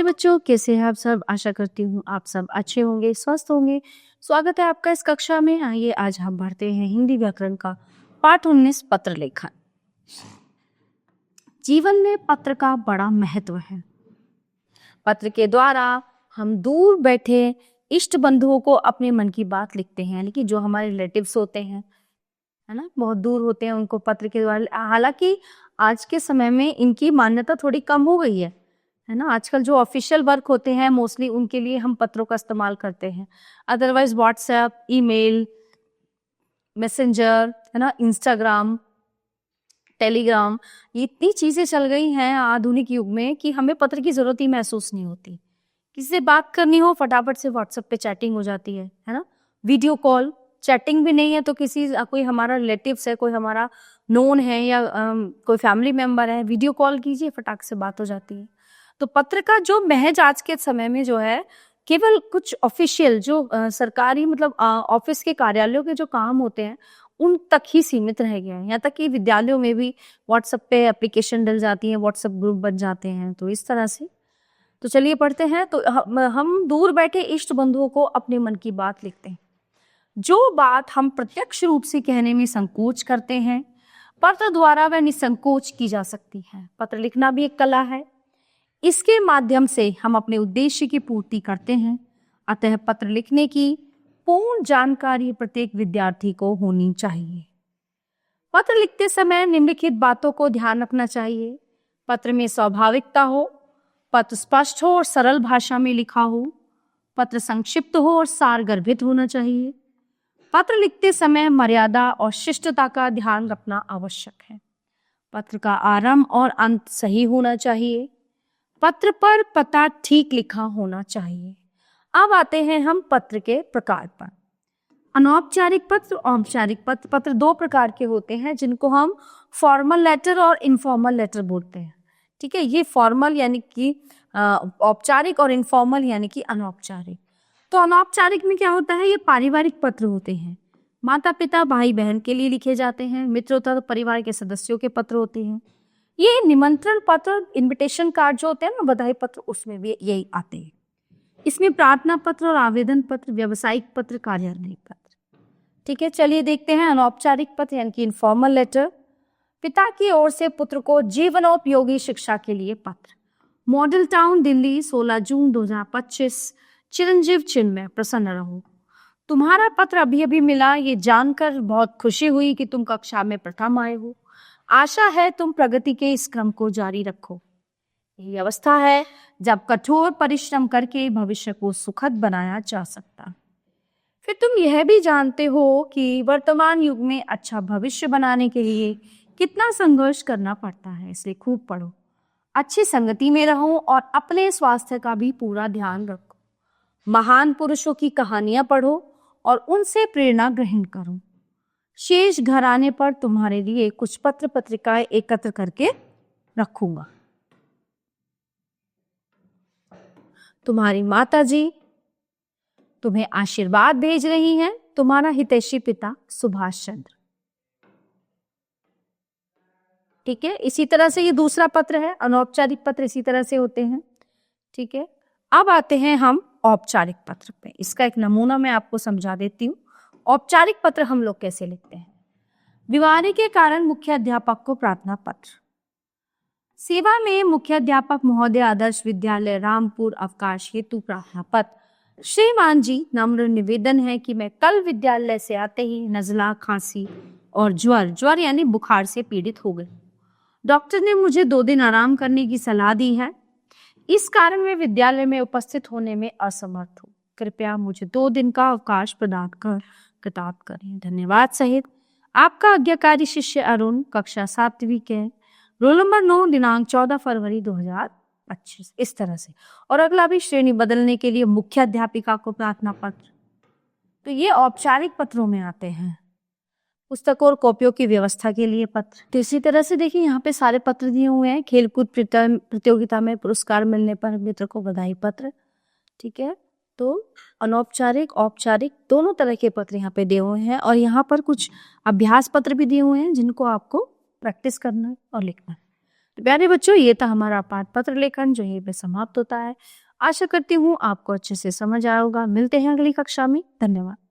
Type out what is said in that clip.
प्यारे बच्चों, कैसे हैं आप सब। आशा करती हूँ आप सब अच्छे होंगे, स्वस्थ होंगे। स्वागत है आपका इस कक्षा में। आइए आज हम पढ़ते हैं हिंदी व्याकरण का पाठ 19 पत्र लेखन। जीवन में पत्र का बड़ा महत्व है। पत्र के द्वारा हम दूर बैठे इष्ट बंधुओं को अपने मन की बात लिखते हैं, यानी कि जो हमारे रिलेटिव्स होते हैं, है ना, बहुत दूर होते हैं, उनको पत्र के द्वारा। हालांकि आज के समय में इनकी मान्यता थोड़ी कम हो गई है ना। आजकल जो ऑफिशियल वर्क होते हैं मोस्टली उनके लिए हम पत्रों का इस्तेमाल करते हैं। अदरवाइज व्हाट्सएप, ईमेल, मैसेंजर, है ना, इंस्टाग्राम, टेलीग्राम, ये इतनी चीजें चल गई हैं आधुनिक युग में कि हमें पत्र की जरूरत ही महसूस नहीं होती। किसी से बात करनी हो फटाफट से व्हाट्सएप पे चैटिंग हो जाती है ना। वीडियो कॉल, चैटिंग भी नहीं है तो कोई हमारा रिलेटिव्स है, कोई हमारा नोन है या कोई फैमिली मेंबर है, वीडियो कॉल कीजिए, फटाक से बात हो जाती है। तो पत्र का जो महज आज के समय में जो है केवल कुछ ऑफिशियल जो सरकारी मतलब ऑफिस के कार्यालयों के जो काम होते हैं उन तक ही सीमित रह गया है। यहाँ तक कि विद्यालयों में भी व्हाट्सएप पे एप्लीकेशन डल जाती है, व्हाट्सएप ग्रुप बन जाते हैं। तो इस तरह से तो चलिए पढ़ते हैं। तो हम दूर बैठे इष्ट बंधुओं को अपने मन की बात लिखते हैं। जो बात हम प्रत्यक्ष रूप से कहने में संकोच करते हैं, पत्र द्वारा वह निसंकोच की जा सकती है। पत्र लिखना भी एक कला है। इसके माध्यम से हम अपने उद्देश्य की पूर्ति करते हैं। अतः पत्र लिखने की पूर्ण जानकारी प्रत्येक विद्यार्थी को होनी चाहिए। पत्र लिखते समय निम्नलिखित बातों को ध्यान रखना चाहिए। पत्र में स्वाभाविकता हो, पत्र स्पष्ट हो और सरल भाषा में लिखा हो, पत्र संक्षिप्त हो और सारगर्भित होना चाहिए। पत्र लिखते समय मर्यादा और शिष्टता का ध्यान रखना आवश्यक है। पत्र का आरंभ और अंत सही होना चाहिए। पत्र पर पता ठीक लिखा होना चाहिए। अब आते हैं हम पत्र के प्रकार पर। अनौपचारिक पत्र, औपचारिक पत्र। पत्र दो प्रकार के होते हैं जिनको हम फॉर्मल लेटर और इनफॉर्मल लेटर बोलते हैं। ठीक है, ये फॉर्मल यानी कि औपचारिक और इनफॉर्मल यानी कि अनौपचारिक। तो अनौपचारिक में क्या होता है, ये पारिवारिक पत्र होते हैं। माता पिता भाई बहन के लिए लिखे जाते हैं। मित्रों परिवार के सदस्यों के पत्र होते हैं। ये निमंत्रण पत्र, इनविटेशन कार्ड जो होते हैं ना, बधाई पत्र, उसमें भी यही आते हैं। इसमें प्रार्थना पत्र और आवेदन पत्र, व्यावसायिक पत्र, कार्यालय पत्र। ठीक है, चलिए देखते हैं अनौपचारिक पत्र यानी कि इनफॉर्मल लेटर। पिता की ओर से पुत्र को जीवनोपयोगी शिक्षा के लिए पत्र। मॉडल टाउन दिल्ली, 16 जून 2025। चिरंजीव चिन्मय, प्रसन्न रहो। तुम्हारा पत्र अभी अभी मिला, ये जानकर बहुत खुशी हुई कि तुम कक्षा में प्रथम आए हो। आशा है तुम प्रगति के इस क्रम को जारी रखो। यही अवस्था है जब कठोर परिश्रम करके भविष्य को सुखद बनाया जा सकता। फिर तुम यह भी जानते हो कि वर्तमान युग में अच्छा भविष्य बनाने के लिए कितना संघर्ष करना पड़ता है। इसलिए खूब पढ़ो, अच्छी संगति में रहो और अपने स्वास्थ्य का भी पूरा ध्यान रखो। महान पुरुषों की कहानियां पढ़ो और उनसे प्रेरणा ग्रहण करो। शेष घर आने पर तुम्हारे लिए कुछ पत्र पत्रिकाएं एकत्र करके रखूंगा। तुम्हारी माताजी तुम्हें आशीर्वाद भेज रही हैं। तुम्हारा हितैषी पिता सुभाष चंद्र। ठीक है, इसी तरह से ये दूसरा पत्र है। अनौपचारिक पत्र इसी तरह से होते हैं। ठीक है, अब आते हैं हम औपचारिक पत्र पे। इसका एक नमूना मैं आपको समझा देती हूँ। औपचारिक पत्र हम लोग कैसे लिखते हैं। बीमारी के कारण मुख्याध्यापक को प्रार्थना पत्र। सेवा में मुख्याध्यापक महोदय, आदर्श विद्यालय रामपुर, अवकाश हेतु प्रार्थना पत्र। श्रीमान जी, नम्र निवेदन है कि मैं कल विद्यालय से आते ही नजला, खांसी और ज्वर यानी बुखार से पीड़ित हो गई। डॉक्टर ने मुझे 2 दिन आराम करने की सलाह दी है। इस कारण मैं विद्यालय में उपस्थित होने में असमर्थ हूँ। कृपया मुझे 2 दिन का अवकाश प्रदान कर कृतार्थ करें। धन्यवाद सहित आपका आज्ञाकारी शिष्य अरुण, कक्षा 7वीं के, रोल नंबर 9, दिनांक 14 फरवरी 2025। इस तरह से। और अगला भी श्रेणी बदलने के लिए मुख्याध्यापिका को प्रार्थना पत्र। तो ये औपचारिक पत्रों में आते हैं। पुस्तकों और कॉपियों की व्यवस्था के लिए पत्र। तो इसी तरह से देखिए यहाँ पे सारे पत्र दिए हुए हैं। खेलकूद प्रतियोगिता में पुरस्कार मिलने पर मित्र को बधाई पत्र। ठीक है, तो अनौपचारिक औपचारिक दोनों तरह के पत्र यहाँ पे दिए हुए हैं। और यहाँ पर कुछ अभ्यास पत्र भी दिए हुए हैं जिनको आपको प्रैक्टिस करना है और लिखना है। तो प्यारे बच्चों, ये था हमारा पाठ पत्र लेखन जो यहीं पे समाप्त होता है। आशा करती हूँ आपको अच्छे से समझ आया होगा। मिलते हैं अगली कक्षा में। धन्यवाद।